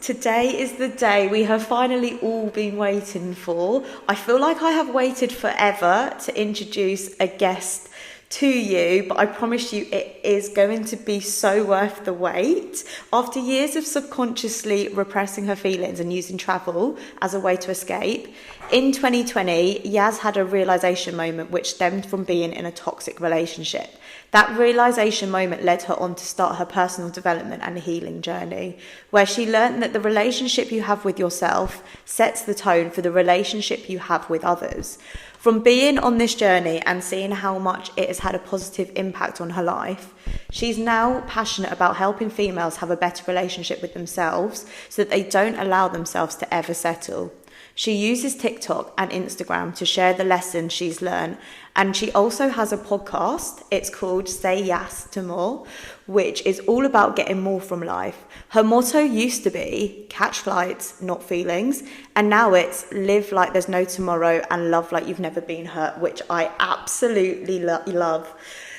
Today is the day we have finally all been waiting for. I feel like I have waited forever to introduce a guest to you, but I promise you it is going to be so worth the wait. After years of subconsciously repressing her feelings and using travel as a way to escape, in 2020, Yaz had a realization moment which stemmed from being in a toxic relationship. That realization moment led her on to start her personal development and healing journey, where she learned that the relationship you have with yourself sets the tone for the relationship you have with others. From being on this journey and seeing how much it has had a positive impact on her life, she's now passionate about helping females have a better relationship with themselves so that they don't allow themselves to ever settle. She uses TikTok and Instagram to share the lessons she's learned, and she also has a podcast. It's called Say Yes to More, which is all about getting more from life. Her motto used to be catch flights, not feelings, and now it's live like there's no tomorrow and love like you've never been hurt, which I absolutely love.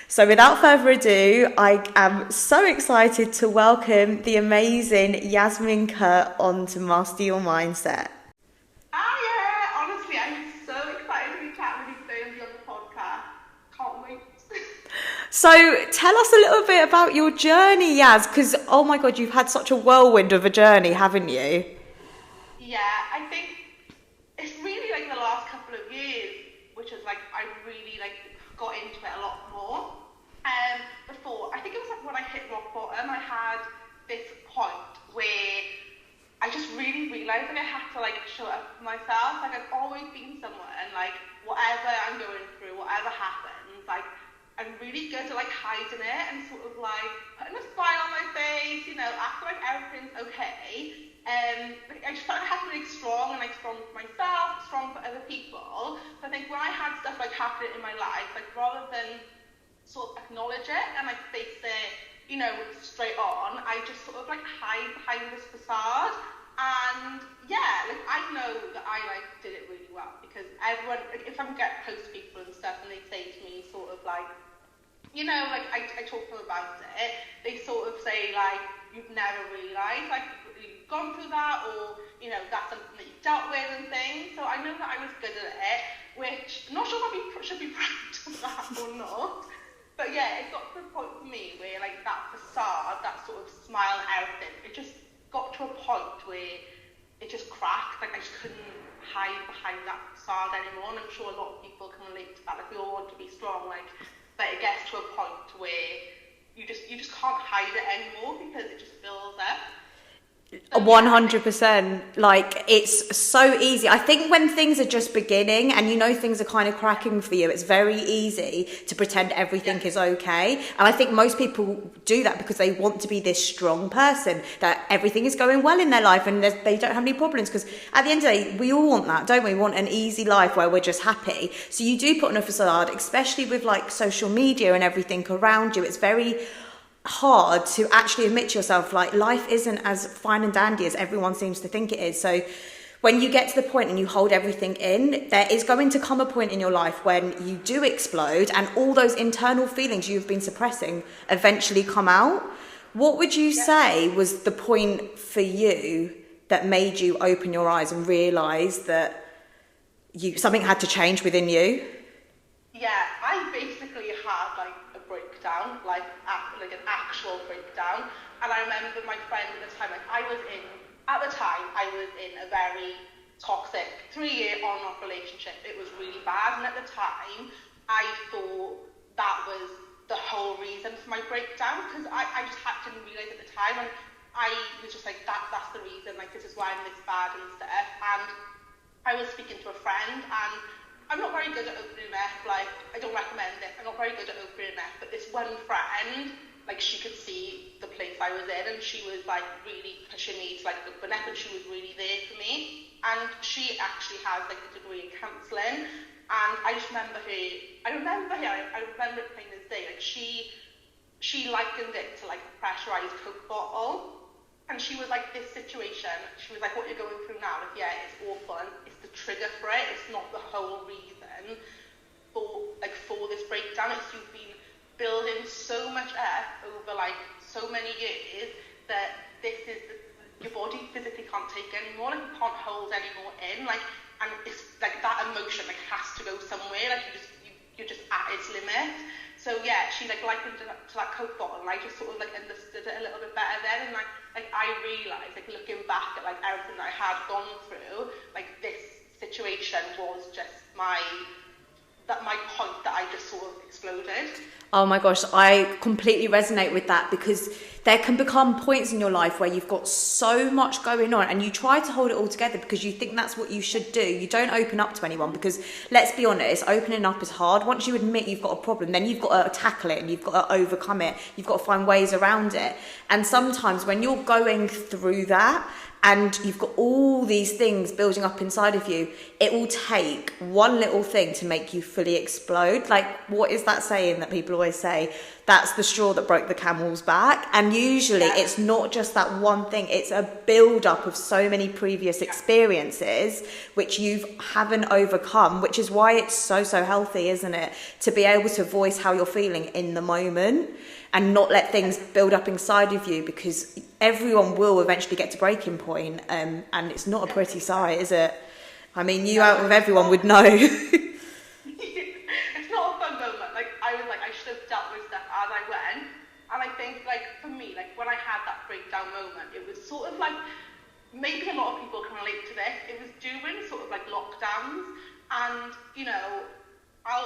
So without further ado, I am so excited to welcome the amazing Yasmin Kurt on to Master Your Mindset. So tell us a little bit about your journey, Yaz, because, oh my God, you've had such a whirlwind of a journey, haven't you? Yeah, I think it's really like the last couple of years, which is like, I really like got into it a lot more. Before, I think it was like when I hit rock bottom, I had this point where I just really realised that I had to like show up for myself. Like I've always been someone, like whatever I'm going through, whatever happens, like I'm really good at like hiding it and sort of like putting a smile on my face, you know, acting like everything's okay. I just felt I had to be like strong and like strong for myself, strong for other people. So I think when I had stuff like happening in my life, like rather than sort of acknowledge it and like face it, you know, straight on, I just sort of like hide behind this facade. And yeah, like I know that I like did it really well because everyone, like if I get close to people and stuff and they say to me sort of like, you know, like I talk to them about it, they sort of say like, you've never realised, like you've gone through that, or, you know, that's something that you've dealt with and things. So I know that I was good at it, which I'm not sure if I should be proud of that or not. But yeah, it got to the point for me where like that facade, that sort of smile and everything, it just got to a point where it just cracked. Like I just couldn't hide behind that facade anymore. And I'm sure a lot of people can relate to that. Like we all want to be strong, like, but it gets to a point where you just can't hide it anymore because it just fills up. 100%. Like it's so easy. I think when things are just beginning and you know things are kind of cracking for you, it's very easy to pretend everything is okay. And I think most people do that because they want to be this strong person, that everything is going well in their life and they don't have any problems. Because at the end of the day, we all want that, don't we? We want an easy life where we're just happy. So you do put on a facade, especially with like social media and everything around you. It's very hard to actually admit to yourself like life isn't as fine and dandy as everyone seems to think it is. So when you get to the point and you hold everything in, there is going to come a point in your life when you do explode and all those internal feelings you've been suppressing eventually come out. What would you say was the point for you that made you open your eyes and realise that something had to change within you? Yeah, I basically had like a breakdown, like an actual breakdown. And I remember my friend at the time, like I was in a very toxic 3-year on-off relationship. It was really bad, and at the time I thought that was the whole reason for my breakdown, because I just didn't realise at the time, and I was just like, that's the reason, like this is why I'm this bad and stuff. And I was speaking to a friend, and I'm not very good at opening up, like, I don't recommend it, I'm not very good at opening up, but this one friend, like, she could see the place I was in, and she was, like, really pushing me to, like, open up, and she was really there for me, and she actually has, like, a degree in counselling, and I just remember her, I remember it plain as day, like, she likened it to, like, a pressurised Coke bottle, and she was like, this situation, she was like, what you're going through now, like, yeah, it's awful, and it's the trigger for it, it's not the whole reason for this breakdown. It's you've been building so much up over like so many years that this is your body physically take it anymore. Like, you can't hold anymore in. Like, and it's like that emotion like has to go somewhere. Like, you're just at its limit. So yeah, she like likened it to that Coke bottle, and I just sort of like understood it a little bit better then. And like I realised, like looking back at like everything that I had gone through, like this situation was just my point that I just sort of exploded. Oh my gosh, I completely resonate with that, because there can become points in your life where you've got so much going on and you try to hold it all together because you think that's what you should do. You don't open up to anyone because, let's be honest, opening up is hard. Once you admit you've got a problem, then you've got to tackle it and you've got to overcome it. You've got to find ways around it. And sometimes when you're going through that, and you've got all these things building up inside of you, it will take one little thing to make you fully explode. Like, what is that saying that people always say? That's the straw that broke the camel's back. And usually it's not just that one thing, it's a build-up of so many previous experiences which you haven't overcome, which is why it's so healthy, isn't it? To be able to voice how you're feeling in the moment and not let things build up inside of you, because everyone will eventually get to breaking point, and it's not a pretty sight, is it? I mean, you out of everyone would know. It's not a fun moment. Like, I was like, I should have dealt with stuff as I went. And I think, like, for me, like, when I had that breakdown moment, it was sort of like, maybe a lot of people can relate to this, it was during sort of like lockdowns, and, you know, I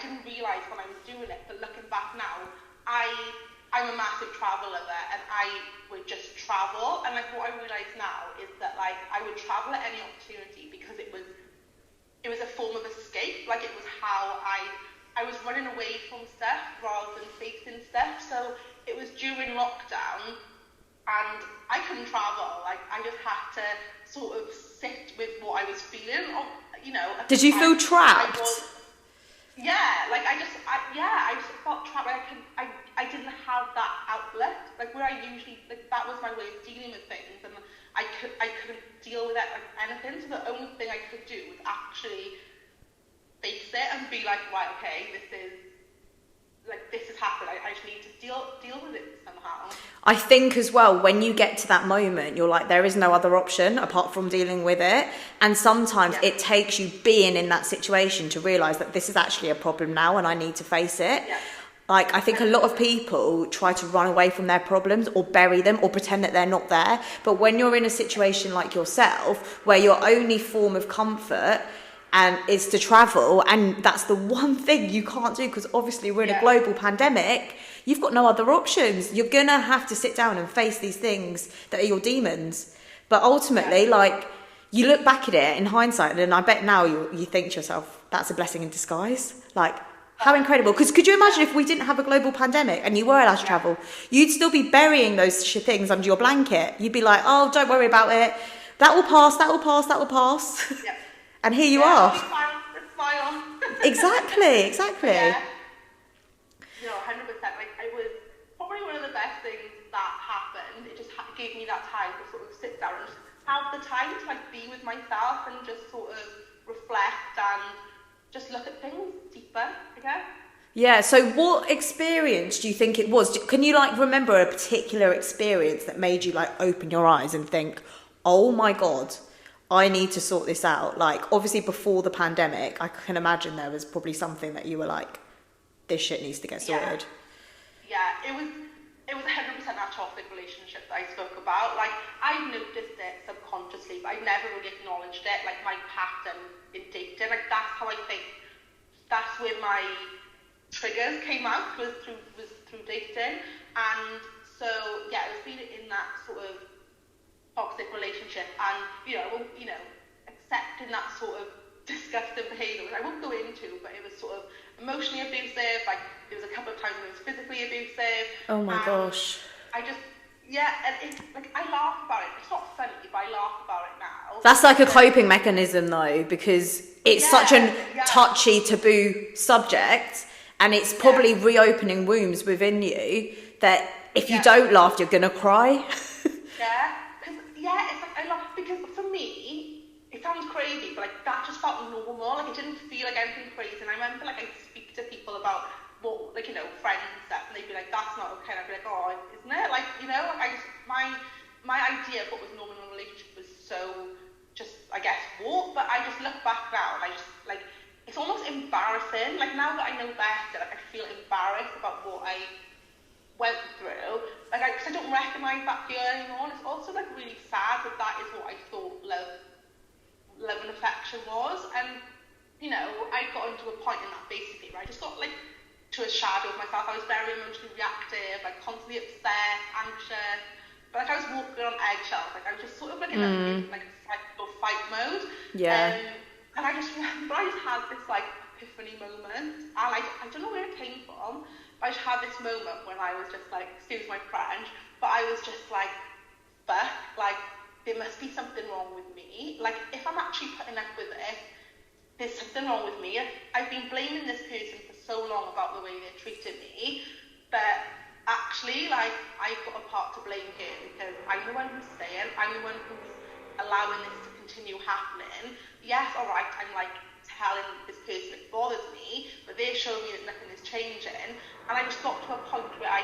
didn't realise when I was doing it, but looking back now, I'm a massive travel lover, and I would just travel. And like, what I realise now is that like I would travel at any opportunity because it was a form of escape. Like, it was how I was running away from stuff rather than facing stuff. So it was during lockdown, and I couldn't travel. Like, I just had to sort of sit with what I was feeling. Or, you know. Did you feel trapped? I just felt trapped. Like, I didn't have that outlet, like where I usually, like, that was my way of dealing with things, and I couldn't deal with that, like, anything. So the only thing I could do was actually face it and be like, right, okay, this has happened. I just need to deal with it somehow. I think as well, when you get to that moment, you're like, there is no other option apart from dealing with it. And sometimes it takes you being in that situation to realise that this is actually a problem now and I need to face it. Yeah. Like, I think a lot of people try to run away from their problems or bury them or pretend that they're not there. But when you're in a situation like yourself, where your only form of comfort is to travel, and that's the one thing you can't do, because obviously we're in a global pandemic, you've got no other options. You're going to have to sit down and face these things that are your demons. But ultimately, like, you look back at it in hindsight, and I bet now you think to yourself, that's a blessing in disguise. Like, how incredible. Because could you imagine if we didn't have a global pandemic and you were allowed to travel? You'd still be burying those things under your blanket. You'd be like, oh, don't worry about it. That will pass, that will pass, that will pass. Yeah. And here you are. It's fine. Exactly. Yeah. No, 100%. Like, it was probably one of the best things that happened. It just gave me that time to sort of sit down and just have the time to, like, be with myself and just sort of reflect and just look at things deeper, I guess. Yeah, so what experience do you think it was? Can you, like, remember a particular experience that made you, like, open your eyes and think, oh my God, I need to sort this out? Like, obviously before the pandemic, I can imagine there was probably something that you were like, this shit needs to get sorted. Yeah, it was 100% that toxic relationship that I spoke about. Like, I noticed it subconsciously, but I never really acknowledged it. Like, my pattern in dating, like, that's how I think, that's where my triggers came out, was through dating. And so, yeah, it was being in that sort of toxic relationship, and, accepting that sort of disgusting behaviour, which I won't go into, but it was sort of emotionally abusive. Like, there was a couple of times when it was physically abusive. Oh my gosh. I just, and it's like, I laugh about it. It's not funny, but I laugh about it now. That's like a coping mechanism though, because it's such a touchy, taboo subject, and it's probably reopening wounds within you that if you don't laugh, you're gonna cry. It's like, I laugh because for me, it sounds crazy, but like, that just felt normal. Like, it didn't feel like anything crazy. And I remember, like, I'd speak to people about what, like, friends and stuff, and they'd be like, that's not okay. And I'd be like, oh, isn't it? Like, like, I just, my idea of what was normal in a relationship but that is what I thought love and affection was. And, you know, I got into a point in that basically where I just got like to a shadow of myself. I was very emotionally reactive, like constantly upset, anxious, but like I was walking on eggshells. Like I was just sort of like in like a fight mode. Yeah. And I just remember I just had this like epiphany moment, and I don't know where it came from, but I just had this moment when I was just like, excuse my French, but I was just like, fuck, like there must be something wrong with me. Like if I'm actually putting up with it, there's something wrong with me. I've been blaming this person for so long about the way they treated me, but actually, like, I've got a part to blame here, because I'm the one who's saying, I'm the one who's allowing this to continue happening. Yes, alright, I'm like telling this person it bothers me, but they're showing me that nothing is changing, and I just got to a point where I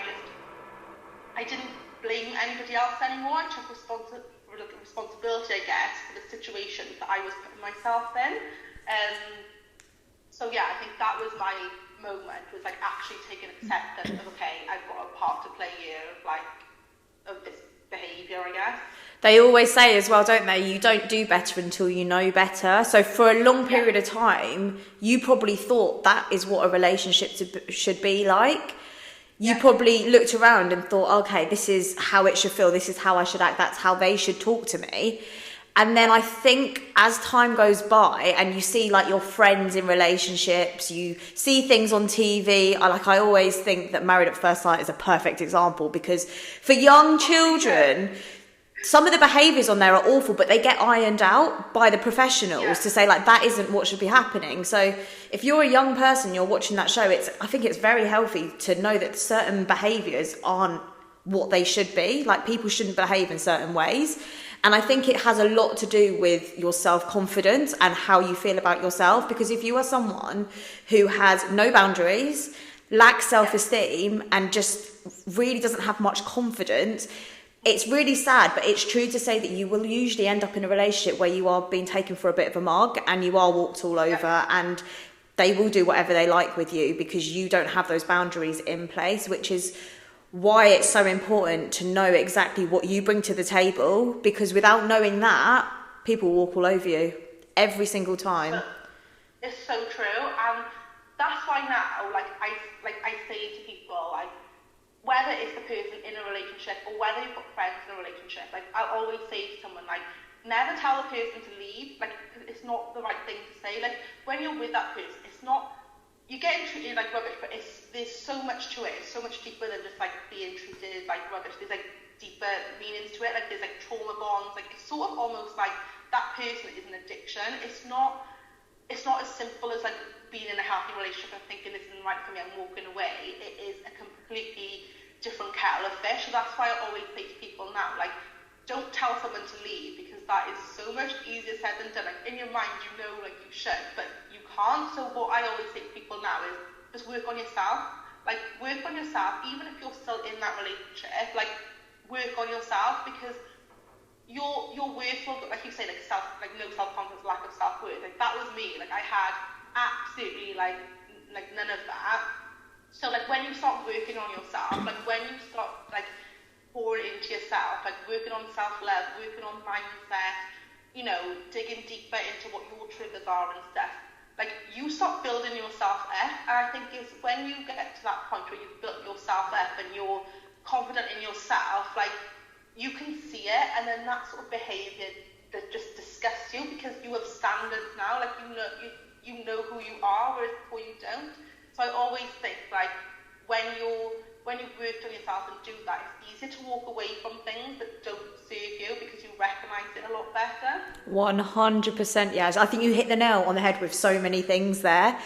didn't blame anybody else anymore. I took responsibility, I guess, for the situation that I was putting myself in. So yeah, I think that was my moment, was like actually taking acceptance of, okay, I've got a part to play here, of this behaviour, I guess. They always say as well, don't they, you don't do better until you know better. So for a long period of time, you probably thought that is what a relationship should be like. You probably looked around and thought, okay, this is how it should feel, this is how I should act, that's how they should talk to me. And then I think as time goes by and you see like your friends in relationships, you see things on TV, I always think that Married at First Sight is a perfect example, because for young children, some of the behaviours on there are awful, but they get ironed out by the professionals to say like that isn't what should be happening. So if you're a young person, you're watching that show, I think it's very healthy to know that certain behaviours aren't what they should be. Like people shouldn't behave in certain ways. And I think it has a lot to do with your self-confidence and how you feel about yourself. Because if you are someone who has no boundaries, lacks self-esteem, and just really doesn't have much confidence, it's really sad, but it's true to say that you will usually end up in a relationship where you are being taken for a bit of a mug and you are walked all over, and they will do whatever they like with you because you don't have those boundaries in place, which is why it's so important to know exactly what you bring to the table, because without knowing that, people walk all over you every single time. It's so true, and that's why now, I say to people, like, whether it's the person in a relationship or whether you've got friends in a relationship, like, I'll always say to someone, like, never tell the person to leave, like, it's not the right thing to say. Like, when you're with that person, it's not, you're getting treated like rubbish, but there's so much to it. It's so much deeper than just like being treated like rubbish. There's like deeper meanings to it. Like there's like trauma bonds. Like it's sort of almost like that person is an addiction. It's not as simple as like being in a healthy relationship and thinking this isn't right for me, I'm walking away. It is a completely different kettle of fish. So that's why I always say to people now, like, don't tell someone to leave, because that is so much easier said than done. Like in your mind, you know, like you should, but you can't. So what I always say to people now is just work on yourself. Like work on yourself, even if you're still in that relationship. Like work on yourself, because your worth will, like you say, like no self-confidence, lack of self-worth. Like that was me. Like I had absolutely like none of that. So like when you start working on yourself, like when you start like pouring into yourself, like working on self-love, working on mindset, you know, digging deeper into what your triggers are and stuff, like you start building yourself up. And I think it's when you get to that point where you've built yourself up and you're confident in yourself, like you can see it, and then that sort of behaviour that just disgusts you, because you have standards now, like you know who you are, whereas before you don't. So I always think like when you've worked on yourself and do that, it's easier to walk away from things that don't serve you, because you recognise it a lot better. 100%, yes. I think you hit the nail on the head with so many things there.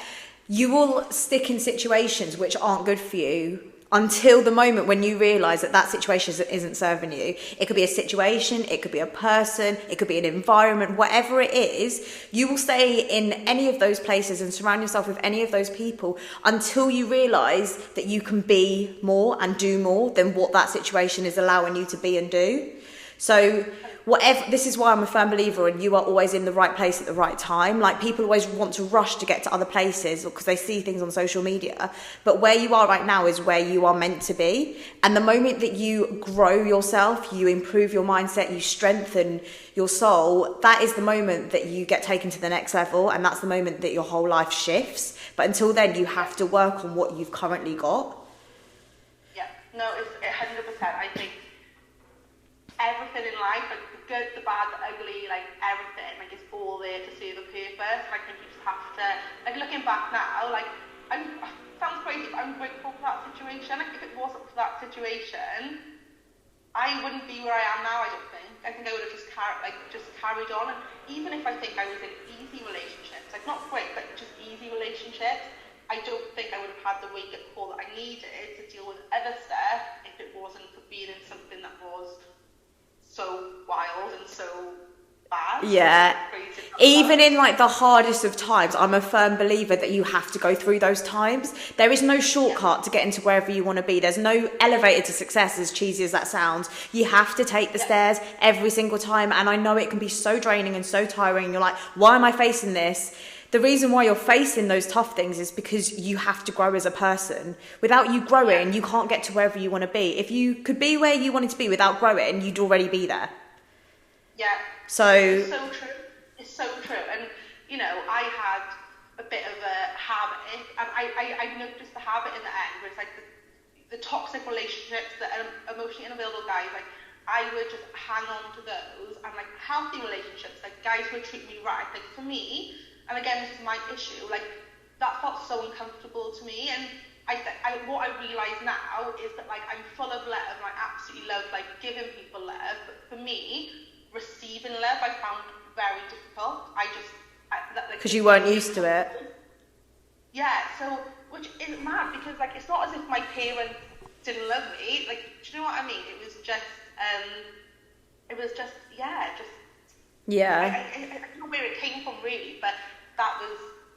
You will stick in situations which aren't good for you until the moment when you realise that situation isn't serving you. It could be a situation, it could be a person, it could be an environment, whatever it is, you will stay in any of those places and surround yourself with any of those people until you realise that you can be more and do more than what that situation is allowing you to be and do. So whatever, this is why I'm a firm believer in you are always in the right place at the right time. Like, people always want to rush to get to other places because they see things on social media, but where you are right now is where you are meant to be. And the moment that you grow yourself, you improve your mindset, you strengthen your soul, that is the moment that you get taken to the next level, and that's the moment that your whole life shifts. But until then, you have to work on what you've currently got. Yeah, no, it's 100%. I think everything in life, like the good, the bad, the ugly, like everything, like it's all there to serve a purpose. Like, you just have to, like, looking back now, like, sounds crazy, but I'm grateful for that situation. Like, if it wasn't for that situation, I wouldn't be where I am now, I don't think. I think I would have just carried on. And even if I think I was in easy relationships, like not great, but just easy relationships, I don't think I would have had the wake-up call that I needed to deal with other stuff if it wasn't for being in something that was so wild and so bad. Yeah. Even in like the hardest of times, I'm a firm believer that you have to go through those times. There is no shortcut to get into wherever you want to be. There's no elevator to success, as cheesy as that sounds. You have to take the stairs every single time. And I know it can be so draining and so tiring. And you're like, why am I facing this? The reason why you're facing those tough things is because you have to grow as a person. Without you growing, you can't get to wherever you want to be. If you could be where you wanted to be without growing, you'd already be there. Yeah. So it's so true. It's so true. And, you know, I had a bit of a habit, and I noticed the habit in the end, where it's like the toxic relationships, the emotionally unavailable guys, like, I would just hang on to those, and like healthy relationships, like guys who would treat me right, like for me, and again, this is my issue, like that felt so uncomfortable to me. And what I realise now is that like I'm full of love, and I absolutely love like giving people love, but for me, receiving love I found very difficult. Because you weren't used to it. Yeah, so, which is mad, because like it's not as if my parents didn't love me, like, do you know what I mean? It was just I don't know where it came from really, but that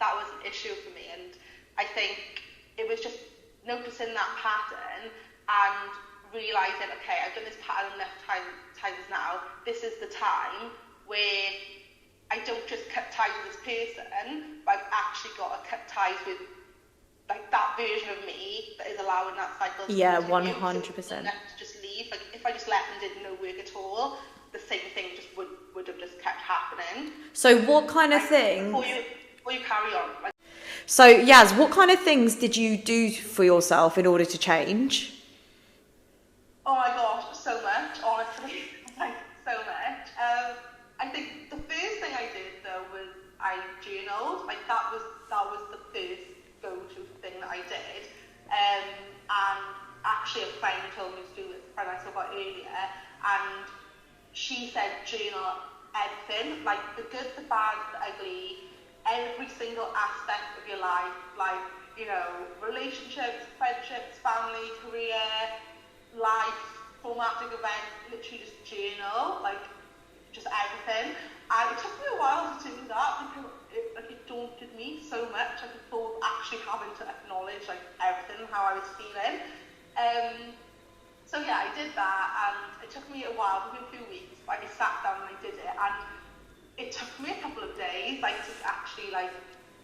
was an issue for me. And I think it was just noticing that pattern and realising, okay, I've done this pattern enough times now, this is the time where I don't just cut ties with this person, but I've actually got to cut ties with like that version of me that is allowing that cycle to continue. 100%. So just leave. Like if I just left and did no work at all, the same thing just would have just kept happening. So what kind of things? Before you carry on. Like, so Yaz, what kind of things did you do for yourself in order to change? Oh my gosh, so much, honestly. Like so much. I think the first thing I did though was I journaled. Like that was the first go-to thing that I did. And actually a friend told me to do this, a friend I spoke about earlier, and she said journal everything, like the good, the bad, the ugly, every single aspect of your life, like, you know, relationships, friendships, family, career, life, traumatic events, literally just journal, like just everything. And it took me a while to do that because it daunted me so much. I could feel actually having to acknowledge like everything, how I was feeling. So yeah, I did that, and it took me a while, maybe a few weeks, but I sat down and I did it, and it took me a couple of days like to actually like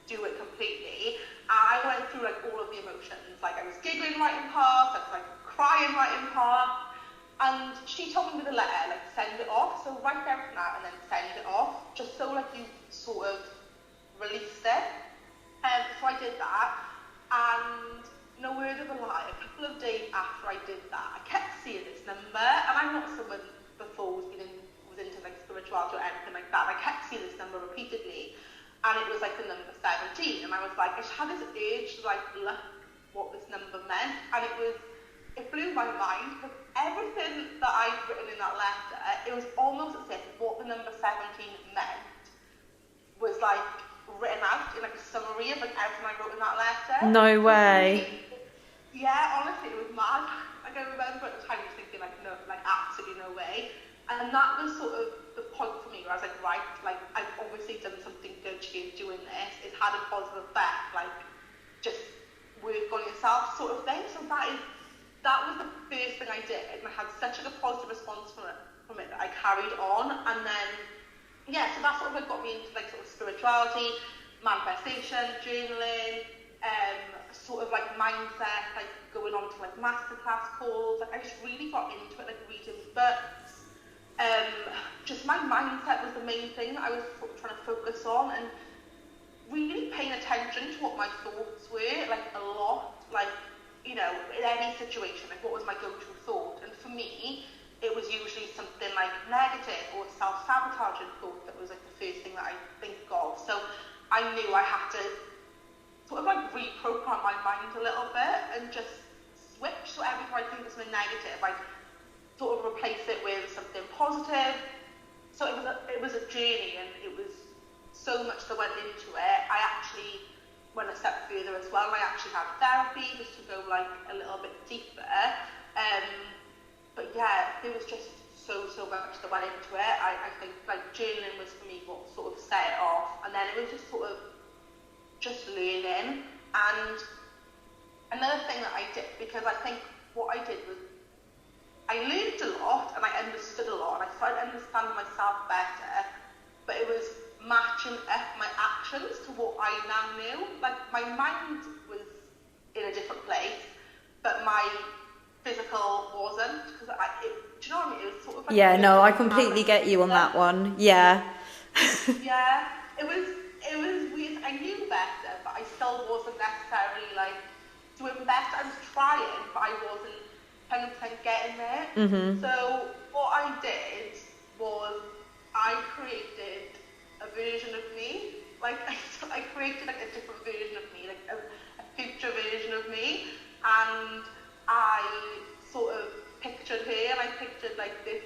do it completely. And I went through like all of the emotions, like I was giggling right in parts, I was like crying right in parts. And she told me with a letter, like, send it off. So write everything out and then send it off, just so, like, you sort of released it. So I did that, and no word of a lie, a couple of days after I did that, I kept seeing this number, and I'm not someone before was into, like, spirituality or anything like that. I kept seeing this number repeatedly, and it was, like, the number 17, and I was like, I just had this urge to, like, look what this number meant, and it blew my mind, because everything that I'd written in that letter, it was almost as if what the number 17 meant was like written out in like a summary of like everything I wrote in that letter. No way. Yeah, honestly, it was mad. Like I remember at the time just thinking like, no, like absolutely no way. And that was sort of the point for me where I was like, right, like I've obviously done something good here doing this. It's had a positive effect, like just work on yourself sort of thing. So that was the first thing I did, and I had such a positive response from it that I yeah, so that sort of like got me into like sort of spirituality, manifestation, journaling, sort of like mindset, like going on to like masterclass calls. Like I just really got into it, like reading books. Just my mindset was the main thing that I was sort of trying to focus on, and really paying attention to what my thoughts were, like a lot, like, you know, in any situation, like what was my go-to thought? And for me, it was usually something like negative or self-sabotaging thought that was like the first thing that I think of. So I knew I had to sort of like reprogram my mind a little bit and just switch. So every time I think of something negative, I sort of replace it with something positive. So it was a journey, and it was so much that went into it. I actually went a step further as well. I actually had therapy just to go like a little bit deeper. But yeah, there was just so much that went into it. I think like journaling was for me what sort of set it off, and then it was just sort of just learning. And another thing that I did, because I think what I did was I learned a lot and I understood a lot, and I started understanding myself better, but it was matching up my actions to what I now knew. Like my mind was in a different place, but my physical wasn't, because do you know what I mean? It was sort of like Yeah, no, I completely get you on that one. Yeah. Yeah, it was weird. I knew better, but I still wasn't necessarily like doing better. I was trying, but I wasn't 100% getting there. Mm-hmm. So what I did was I created a version of me. Like I created like a different version of me, like a future version of me, and I sort of pictured her, and I pictured like this,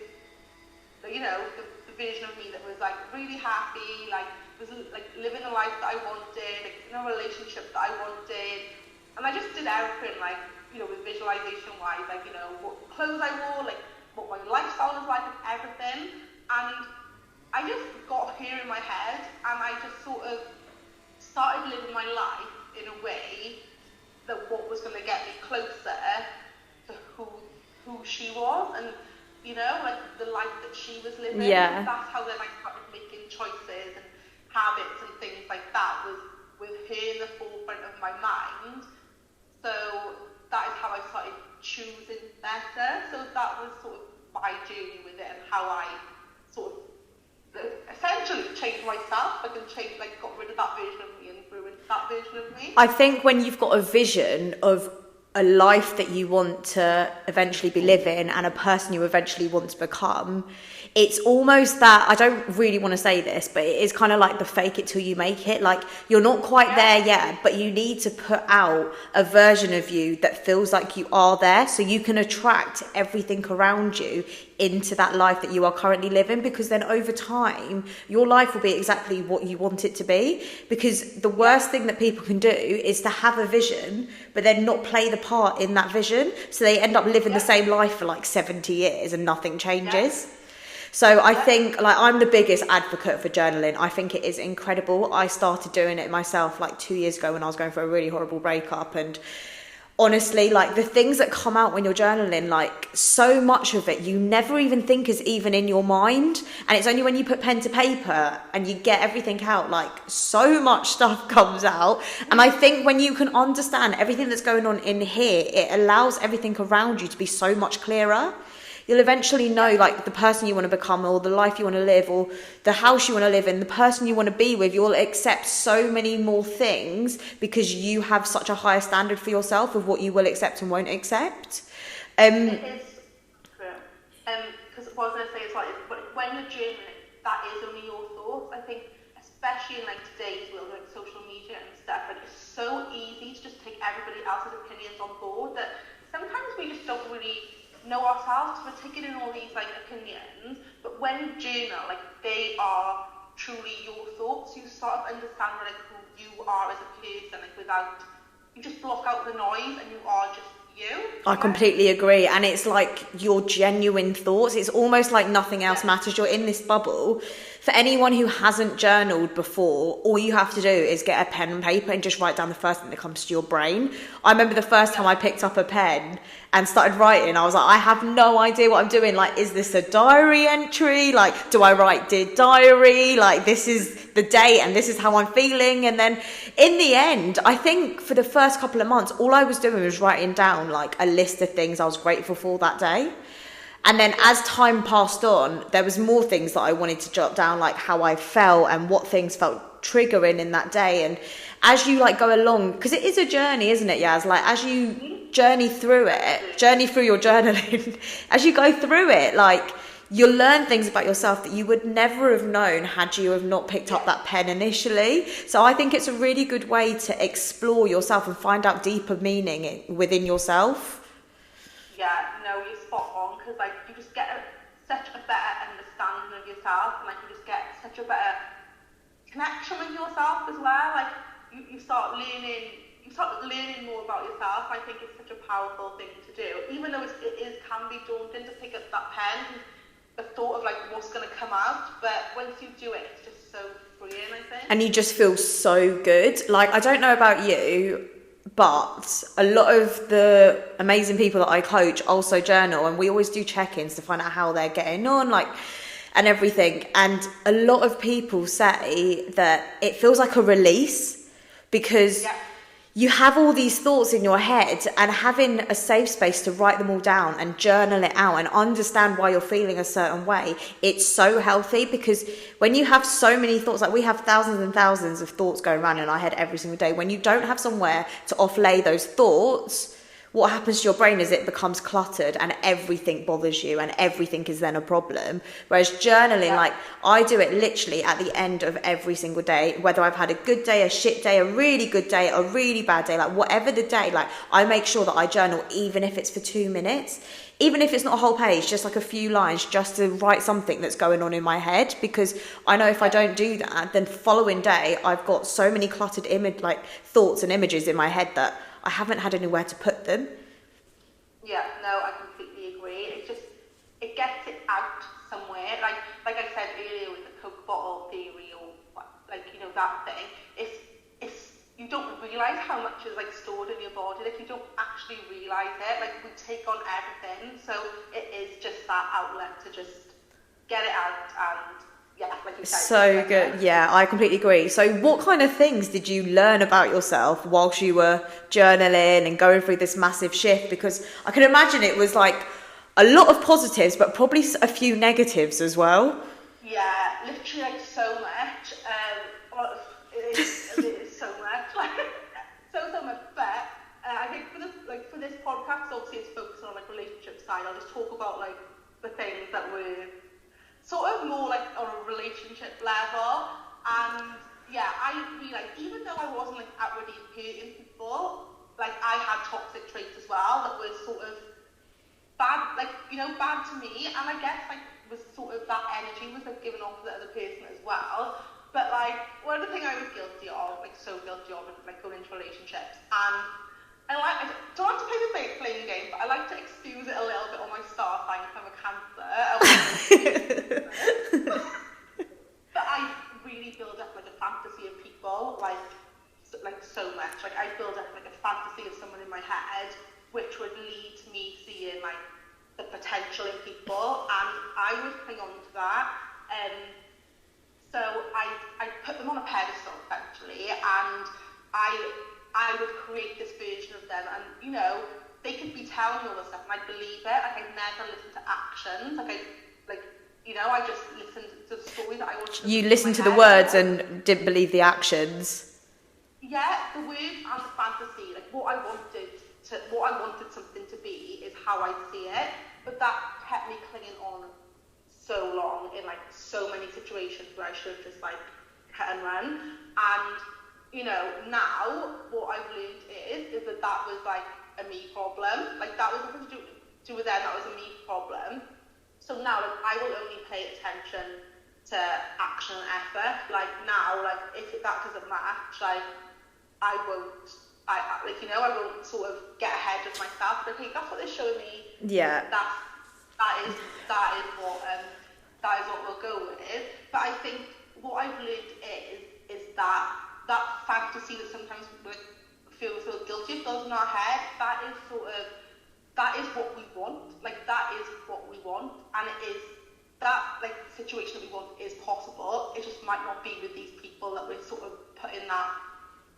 you know, the version of me that was like really happy, like was like living the life that I wanted, like in a relationship that I wanted. And I just did everything, like, you know, with visualization wise, like, you know, what clothes I wore, like what my lifestyle was like, and everything. And I just got here in my head, and I just sort of started living my life in a way that what was going to get me closer to who she was, and, you know, like the life that she was living. Yeah. That's how then I started making choices and habits and things like that, was with her in the forefront of my mind. So that is how I started choosing better. So that was sort of my journey with it, and how I sort of essentially changed myself. I can change, like, got rid of that version of me and grew into that version of me. I think when you've got a vision of a life that you want to eventually be living and a person you eventually want to become, it's almost that, I don't really want to say this, but it is kind of like the fake it till you make it. Like, you're not quite there yet, but you need to put out a version of you that feels like you are there, so you can attract everything around you into that life that you are currently living, because then over time your life will be exactly what you want it to be. Because the worst thing that people can do is to have a vision but then not play the part in that vision, so they end up living the same life for like 70 years and nothing changes. So I think, like, I'm the biggest advocate for journaling. I think it is incredible. I started doing it myself like 2 years ago when I was going through a really horrible breakup, and honestly, like, the things that come out when you're journaling, like, so much of it you never even think is even in your mind, and it's only when you put pen to paper and you get everything out, like, so much stuff comes out. And I think when you can understand everything that's going on in here, it allows everything around you to be so much clearer. You'll eventually know, like, the person you want to become, or the life you want to live, or the house you want to live in, the person you want to be with. You'll accept so many more things because you have such a higher standard for yourself of what you will accept and won't accept. It is true. Because what I was going to say is, like, when you're journaling, that is only your thoughts. I think, especially in like today's world, like social media and stuff, like, it's so easy to just take everybody else's opinions on board that sometimes we just don't really know ourselves. We're taking in all these like opinions, but when you journal, like, they are truly your thoughts. You start to understand like who you are as a person, like, without, you just block out the noise, and you are just you. I completely agree. And it's like your genuine thoughts. It's almost like nothing else matters. You're in this bubble. For anyone who hasn't journaled before, all you have to do is get a pen and paper and just write down the first thing that comes to your brain. I remember the first time I picked up a pen and started writing, I was like, I have no idea what I'm doing. Like, is this a diary entry? Like, do I write Dear Diary? Like, this is the day and this is how I'm feeling. And then in the end, I think for the first couple of months, all I was doing was writing down like a list of things I was grateful for that day. And then as time passed on, there was more things that I wanted to jot down, like how I felt and what things felt triggering in that day. And as you like go along, because it is a journey, isn't it, Yaz? Like as you journey through your journaling, as you go through it, like you'll learn things about yourself that you would never have known had you have not picked up that pen initially. So I think it's a really good way to explore yourself and find out deeper meaning within yourself. Yeah, no, you're spot on, because like you just get such a better understanding of yourself, and like you just get such a better connection with yourself as well. Like you start learning more about yourself. I think it's such a powerful thing to do, even though it can be daunting to pick up that pen, the thought of like what's going to come out. But once you do it, it's just so freeing, I think. And you just feel so good. Like I don't know about you, but a lot of the amazing people that I coach also journal, and we always do check-ins to find out how they're getting on, like, and everything. And a lot of people say that it feels like a release because you have all these thoughts in your head, and having a safe space to write them all down and journal it out and understand why you're feeling a certain way, it's so healthy. Because when you have so many thoughts, like we have thousands and thousands of thoughts going around in our head every single day, when you don't have somewhere to offlay those thoughts, what happens to your brain is it becomes cluttered and everything bothers you and everything is then a problem. Whereas journaling, like I do it literally at the end of every single day, whether I've had a good day, a shit day, a really good day, a really bad day, like whatever the day, like I make sure that I journal, even if it's for 2 minutes, even if it's not a whole page, just like a few lines, just to write something that's going on in my head. Because I know if I don't do that, then the following day I've got so many cluttered thoughts and images in my head that I haven't had anywhere to put them. Yeah, no, I completely agree. It gets it out somewhere. Like I said earlier with the Coke bottle theory, or like, you know, that thing. It's you don't realise how much is like stored in your body. Like you don't actually realise it. Like we take on everything, so it is just that outlet to just get it out and. Yeah, like you said, so good. Yeah, I completely agree. So what kind of things did you learn about yourself whilst you were journaling and going through this massive shift? Because I can imagine it was like a lot of positives, but probably a few negatives as well. Yeah, literally like so much. It is so much, like so much. But I think for this podcast, obviously it's focused on like relationship side. I'll just talk about like the things that were sort of more like on a relationship level. And yeah, I realised even though I wasn't like outwardly hurting people, like I had toxic traits as well that was sort of bad, like, you know, bad to me. And I guess like was sort of that energy was like given off to the other person as well. But like one of the things I was guilty of, like so guilty of, like going into relationships, and I don't like to play the blame game, but I like to excuse it a little bit on my star sign if I'm a Cancer. But I really build up like a fantasy of people, like so much. Like I build up like a fantasy of someone in my head, which would lead to me seeing like the potential in people, and I would cling on to that. So I put them on a pedestal essentially, and I would create this version of them, and you know, they could be telling me all this stuff and I believe it. Like I never listened to actions. You know, I just listened to the story that I wanted to. You listened to the words and didn't believe the actions. Yeah, the words and the fantasy, like what I wanted something to be is how I see it. But that kept me clinging on so long in like so many situations where I should have just like cut and run. And you know, now what I've learned is that was like a me problem. Like that was nothing to do with them, that was a me problem. So now like, I will only pay attention to action and effort. Like now, like if that doesn't match, like I won't I won't sort of get ahead of myself. But okay, that's what they're showing me. Yeah. That is what we'll go with. But I think what I've learned is that fantasy that sometimes we feel so guilty of goes in our head. That is what we want. Like, that is what we want, and it is that, like, situation that we want is possible. It just might not be with these people that we're sort of putting that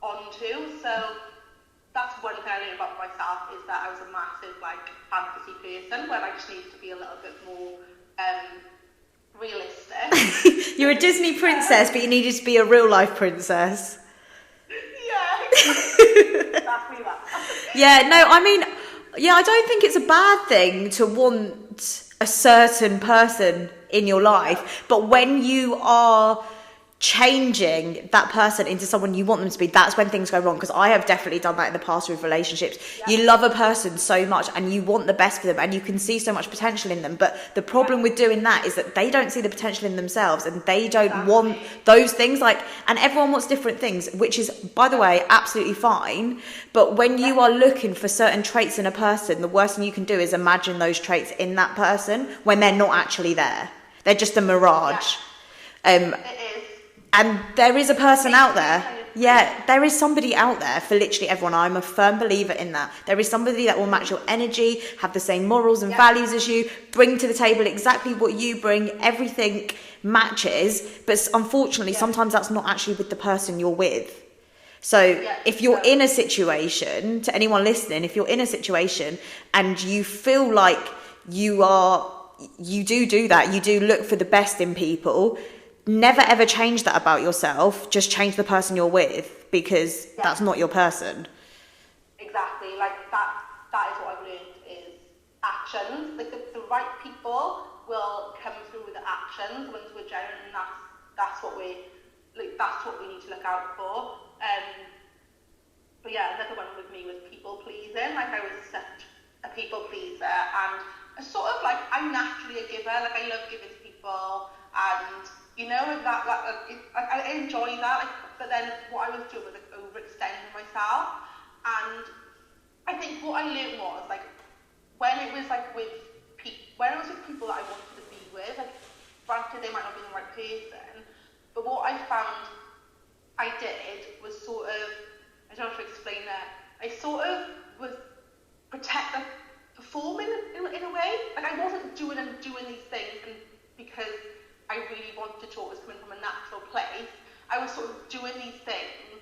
onto. So that's one thing I learned about myself, is that I was a massive, like, fantasy person, where I just needed to be a little bit more realistic. You're a Disney princess, but you needed to be a real life princess. Yeah, exactly that. Yeah, no, I mean, yeah, I don't think it's a bad thing to want a certain person in your life, but when you are changing that person into someone you want them to be, that's when things go wrong. Because I have definitely done that in the past with relationships. You love a person so much and you want the best for them and you can see so much potential in them, but the problem with doing that is that they don't see the potential in themselves and they don't want those things. Like, and everyone wants different things, which is, by the way, absolutely fine. But when you are looking for certain traits in a person, the worst thing you can do is imagine those traits in that person when they're not actually there. They're just a mirage. It is. And there is a person out there. Yeah, there is somebody out there for literally everyone. I'm a firm believer in that. There is somebody that will match your energy, have the same morals and values as you, bring to the table exactly what you bring, everything matches. But unfortunately, sometimes that's not actually with the person you're with. So if you're in a situation, to anyone listening, if you're in a situation and you feel like you do that, you do look for the best in people, never ever change that about yourself. Just change the person you're with, because that's not your person. Exactly. Like, that is what I've learned, is actions. Like, the right people will come through with the actions once we're genuine, and that's what we need to look out for. But yeah, another one with me was people pleasing. Like, I was such a people pleaser, and I'm naturally a giver. Like, I love giving to people, and I enjoy that. Like, but then what I was doing was, like, overextending myself, and I think what I learned was, like, when it was with people that I wanted to be with, like, granted they might not be the right person, but what I found I did was sort of, I don't know how to explain it. I sort of was performing in a way. Like, I wasn't doing these things because I really wanted to, or it was coming from a natural place. I was sort of doing these things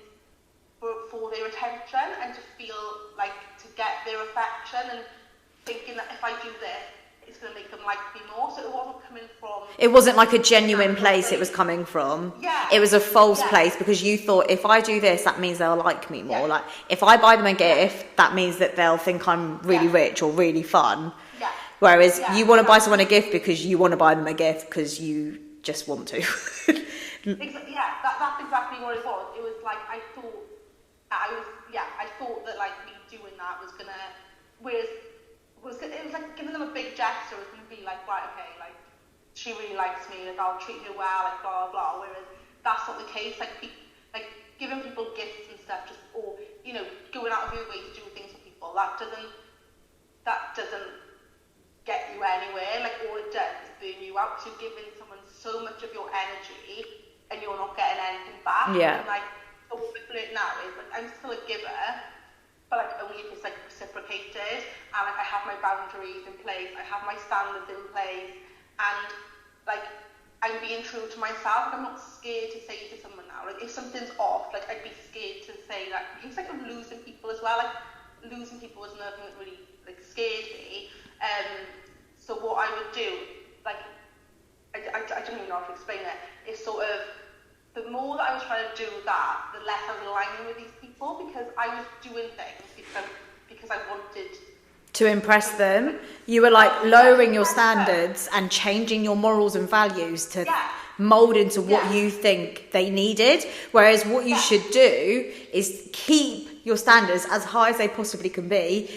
for their attention and to feel like, to get their affection, and thinking that if I do this, it's going to make them like me more. So it wasn't coming from... It wasn't like a genuine place it was coming from. Yeah. It was a false place, because you thought, if I do this, that means they'll like me more. Like, if I buy them a gift, that means that they'll think I'm really rich or really fun. Yeah. Whereas you want to buy someone a gift because you want to buy them a gift because you just want to. That's exactly what it was. It was like, I thought that, like, me doing that was gonna, it was like giving them a big gesture. It was gonna be like, right, okay, like, she really likes me, like, I'll treat her well, like, blah blah blah. Whereas that's not the case. Like, giving people gifts and stuff, just, or, going out of your way to do things for people, that doesn't get you anywhere. Like, all it does is burn you out. So you're giving someone so much of your energy and you're not getting anything back. Yeah. And, like, so what we've learned now is, like, I'm still a giver, but, like, only if it's, like, reciprocated, and, like, I have my boundaries in place, I have my standards in place, and, like, I'm being true to myself. Like, I'm not scared to say to someone now, like, if something's off, like, I'd be scared to say that. It's like, I'm losing people as well. Like, losing people was another thing that really, like, scared me. So what I would do, like, I don't even know how to explain it, is sort of, the more that I was trying to do that, the less I was aligning with these people, because I was doing things because I wanted to impress them. You were, like, lowering your standards and changing your morals and values to mold into what you think they needed. Whereas what you should do is keep your standards as high as they possibly can be.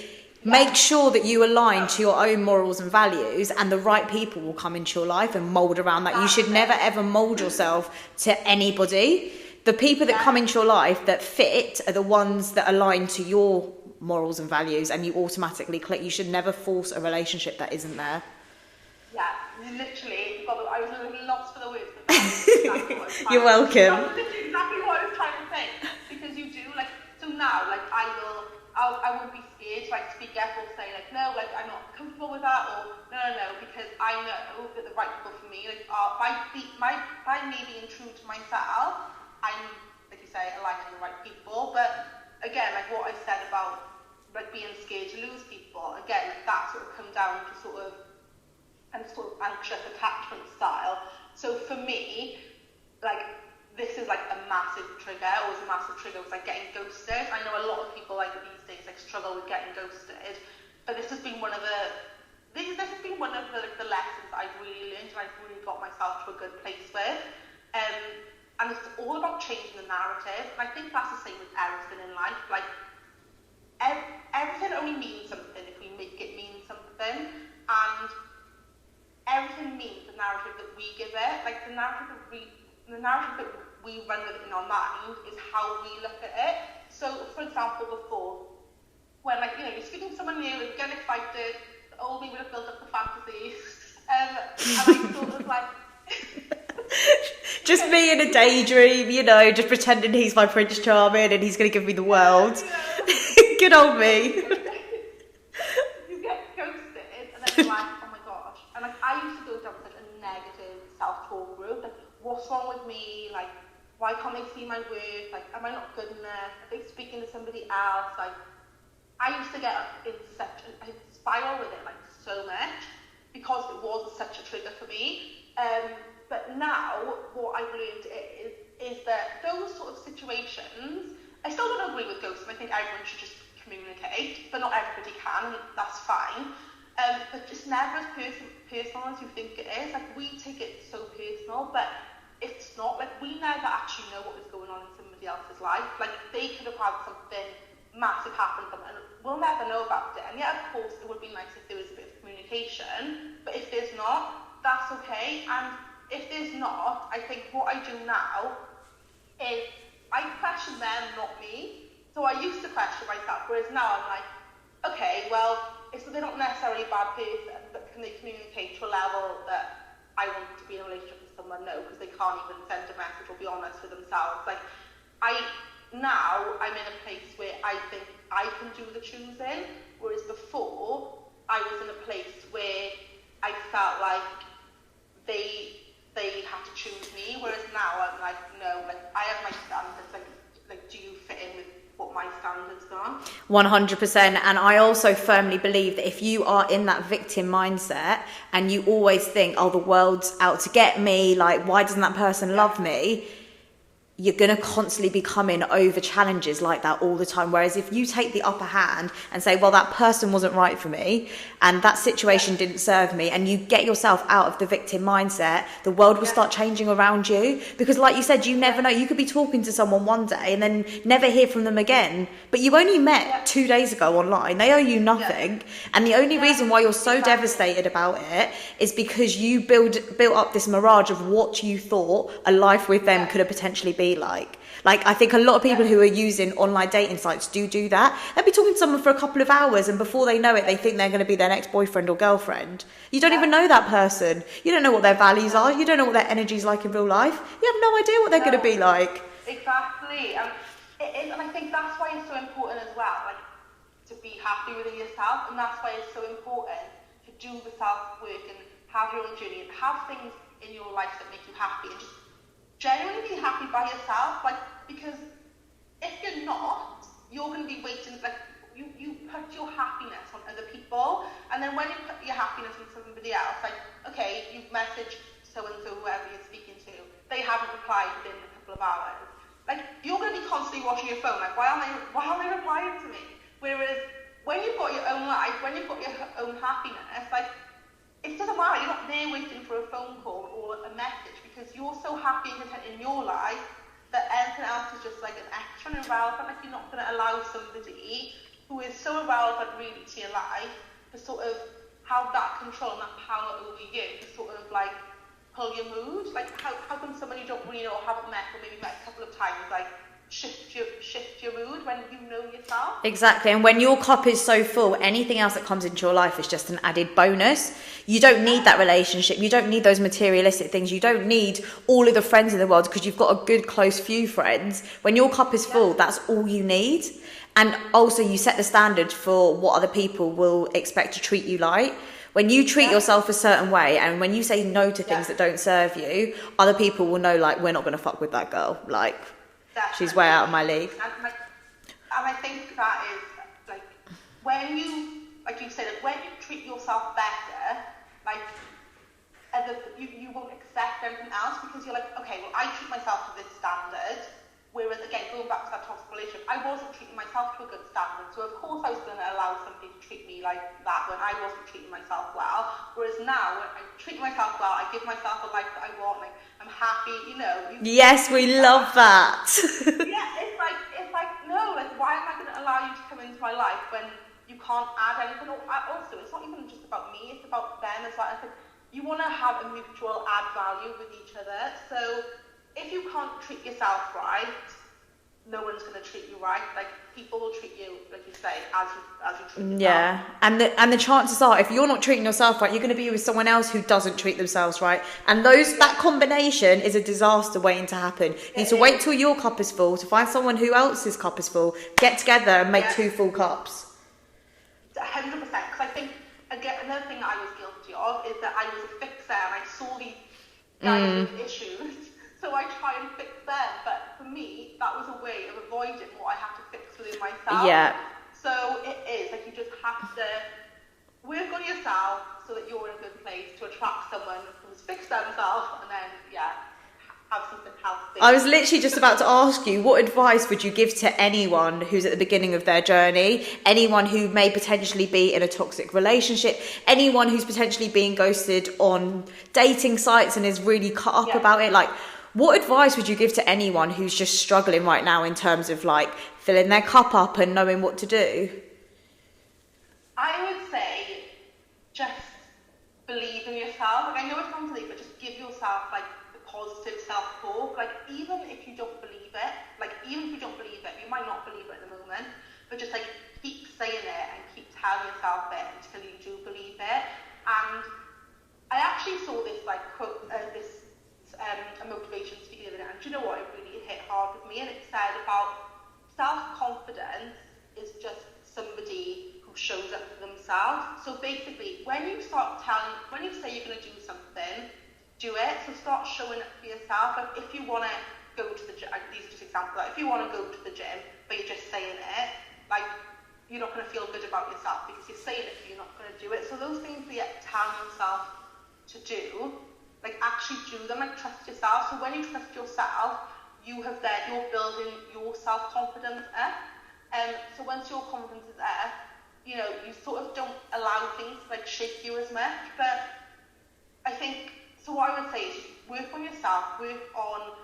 Make sure that you align to your own morals and values, and the right people will come into your life and mould around that. You should never ever mould yourself to anybody, The people that come into your life that fit are the ones that align to your morals and values, and you automatically click. You should never force a relationship that isn't there. Yeah, literally. I was a little lost for the words, but that's exactly what I was trying You're welcome. That's literally exactly what I was trying to say. Because you do, like, so now, like, I won't be scared to, like, speak up or say, like, no, like, I'm not comfortable with that, or no, because I know that the right people for me, like, are, by me being true to myself, I'm, like you say, aligning with the right people. But again, like what I said about, like, being scared to lose people, again, like, that sort of come down to sort of anxious attachment style. So for me, like, this is like a massive trigger, or was a massive trigger, was like getting ghosted. I know a lot of people, like, these days, like, struggle with getting ghosted, but this has been one of the like, the lessons that I've really learned, and I've really got myself to a good place with. And it's all about changing the narrative. And I think that's the same with everything in life. Like, everything only means something if we make it mean something, and everything means the narrative that we give it. Like, the narrative that we run with in our mind is how we look at it. So, for example, before, when, like, you know, you're speaking to someone new, and you get excited, the old me would have built up the fantasies, and I sort of like. Just me in a daydream, you know, just pretending he's my Prince Charming and he's going to give me the world. Good old me. You get ghosted, and then you're like, oh my gosh. And, like, I used to go down such a negative self-talk route. Like, what's wrong with me? Like, why can't they see my worth? Like, am I not good enough? Are they speaking to somebody else? Like, I used to get in such a spiral with it, like, so much, because it was such a trigger for me. But now, what I've learned is that those sort of situations, I still don't agree with ghosting. I think everyone should just communicate, but not everybody can, and that's fine. But just never as personal as you think it is. Like, we take it so personal, but it's not. Like, we never actually know what is going on in somebody else's life. Like, they could have had something massive happen to them, and we'll never know about it. And yeah, of course, it would be nice if there was a bit of communication, but if there's not, that's okay. And if there's not, I think what I do now is I question them, not me. So I used to question myself, whereas now I'm like, okay, well, they're not necessarily a bad person, but can they communicate to a level that I want to be in a relationship with someone? No, because they can't even send a message or be honest with themselves. Like, now I'm in a place where I think I can do the choosing, whereas before I was in a place where I felt like they have to choose me, whereas now I'm like, no, like, I have my standards, like do you fit in with what my standards are? 100%. And I also firmly believe that if you are in that victim mindset and you always think, oh, the world's out to get me, like, why doesn't that person love me? You're going to constantly be coming over challenges like that all the time. Whereas if you take the upper hand and say, well, that person wasn't right for me and that situation didn't serve me, and you get yourself out of the victim mindset, the world will start changing around you. Because like you said, you never know. You could be talking to someone one day and then never hear from them again. But you only met 2 days ago online. They owe you nothing. And the only reason why you're so devastated about it is because you built up this mirage of what you thought a life with them could have potentially been like. I think a lot of people who are using online dating sites do that. They'll be talking to someone for a couple of hours, and before they know it, they think they're going to be their next boyfriend or girlfriend. You don't even know that person. You don't know what their values are. You don't know what their energy's like in real life. You have no idea what they're going to be like. Exactly. It is, and I think that's why it's so important as well, like, to be happy within yourself, and that's why it's so important to do the self-work and have your own journey and have things in your life that make you happy, and just genuinely be happy by yourself, like, because if you're not, you're going to be waiting, like, you put your happiness on other people, and then when you put your happiness on somebody else, like, okay, you've messaged so-and-so, whoever you're speaking to, they haven't replied within a couple of hours, like, you're going to be constantly watching your phone, like, why aren't they replying to me? Whereas when you've got your own life, when you've got your own happiness, like, it doesn't matter, you're not there waiting for a phone call or a message, because you're so happy and content in your life that everything else is just like an extra and irrelevant. Like, you're not going to allow somebody who is so irrelevant really to your life to sort of have that control and that power over you to sort of like pull your mood. Like, how can somebody you don't you know, haven't met or maybe met a couple of times, like shift your mood when you know yourself. Exactly. And when your cup is so full, anything else that comes into your life is just an added bonus. You don't need that relationship. You don't need those materialistic things. You don't need all of the friends in the world because you've got a good, close few friends. When your cup is full, that's all you need. And also you set the standard for what other people will expect to treat you like. When you treat yourself a certain way and when you say no to things that don't serve you, other people will know, like, we're not going to fuck with that girl. Like, she's way out of my league. And I think that is, like, when you, like you said, when you treat yourself better, like, you won't accept everything else because you're like, okay, well, I treat myself to this standard. Whereas, again, going back to that toxic relationship, I wasn't treating myself to a good standard. So, of course, I was going to allow somebody to treat me like that when I wasn't treating myself well. Whereas now, when I treat myself well, I give myself a life that I want. Like, I'm happy, you know. Yes, we love that. Yeah, it's like, no, like, why am I going to allow you to come into my life when you can't add anything? Also, it's not even just about me, it's about them as well. I think you want to have a mutual add value with each other. So, if you can't treat yourself right, no one's going to treat you right. Like, people will treat you, like you say, as you treat yourself. Yeah, and the chances are, if you're not treating yourself right, you're going to be with someone else who doesn't treat themselves right. And that combination is a disaster waiting to happen. You need to wait till your cup is full to find someone who else's cup is full, get together and make 2 full cups. 100%. Because I think, again, another thing I was guilty of is that I was a fixer and I saw these guys with issues. So I try and fix them, but for me, that was a way of avoiding what I have to fix within myself. Yeah. So it is, like, you just have to work on yourself so that you're in a good place to attract someone who's fixed themselves and then, have something healthy. I was literally just about to ask you, what advice would you give to anyone who's at the beginning of their journey? Anyone who may potentially be in a toxic relationship? Anyone who's potentially being ghosted on dating sites and is really cut up about it? Like, what advice would you give to anyone who's just struggling right now in terms of, like, filling their cup up and knowing what to do? I would say just believe in yourself. Like, I know it sounds silly, but just give yourself, like, the positive self-talk. Like, even if you don't believe it, you might not believe it at the moment, but just, like, keep saying it and keep telling yourself it until you do believe it. And I actually saw this, like, quote, a motivation speaker the other day, and do you know what, it really hit hard with me, and it said about self-confidence is just somebody who shows up for themselves. So basically, when you say you're going to do something, do it. So start showing up for yourself. Like, if you want to go to the gym, these are just examples, like, if you want to go to the gym but you're just saying it, like, you're not going to feel good about yourself because you're saying it but you're not going to do it. So those things that you're telling yourself to do, like, actually do them, like, trust yourself. So when you trust yourself, you're building your self-confidence up. So once your confidence is there, you know, you sort of don't allow things to, like, shake you as much. But I think, so what I would say is work on yourself, work on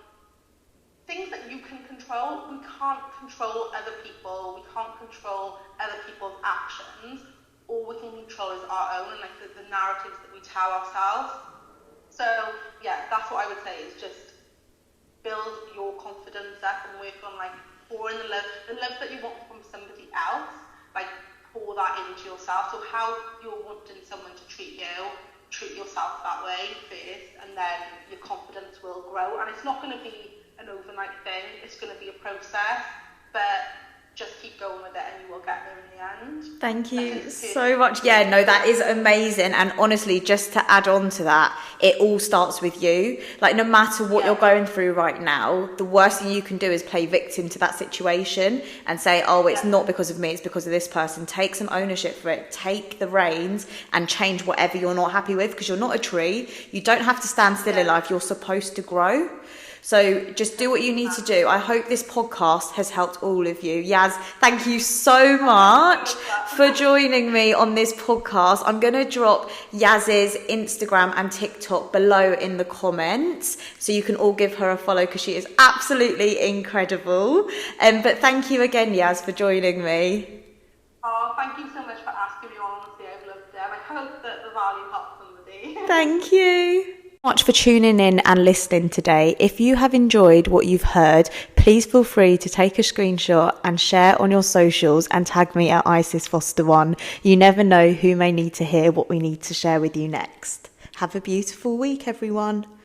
things that you can control. We can't control other people, we can't control other people's actions. All we can control is our own, and, like, the narratives that we tell ourselves. So, that's what I would say, is just build your confidence up and work on, like, pouring the love that you want from somebody else, like, pour that into yourself. So how you're wanting someone to treat you, treat yourself that way first, and then your confidence will grow. And it's not going to be an overnight thing, it's going to be a process, but just keep going with it and you will get there in the end. Thank you so much. Yeah, no, that is amazing. And honestly, just to add on to that, it all starts with you. Like, no matter what you're going through right now, the worst thing you can do is play victim to that situation and say, oh, it's not because of me, it's because of this person. Take some ownership for it. Take the reins and change whatever you're not happy with, because you're not a tree. You don't have to stand still in life. You're supposed to grow. So just do what you need to do. I hope this podcast has helped all of you. Yaz, thank you so much for joining me on this podcast. I'm going to drop Yaz's Instagram and TikTok below in the comments, so you can all give her a follow, because she is absolutely incredible. But thank you again, Yaz, for joining me. Oh, thank you so much for asking me on. Honestly, I've loved it. I hope that the value helps somebody. Thank you. Much for tuning in and listening today. If you have enjoyed what you've heard, please feel free to take a screenshot and share on your socials and tag me at IsisFoster1. You never know who may need to hear what we need to share with you next. Have a beautiful week, everyone.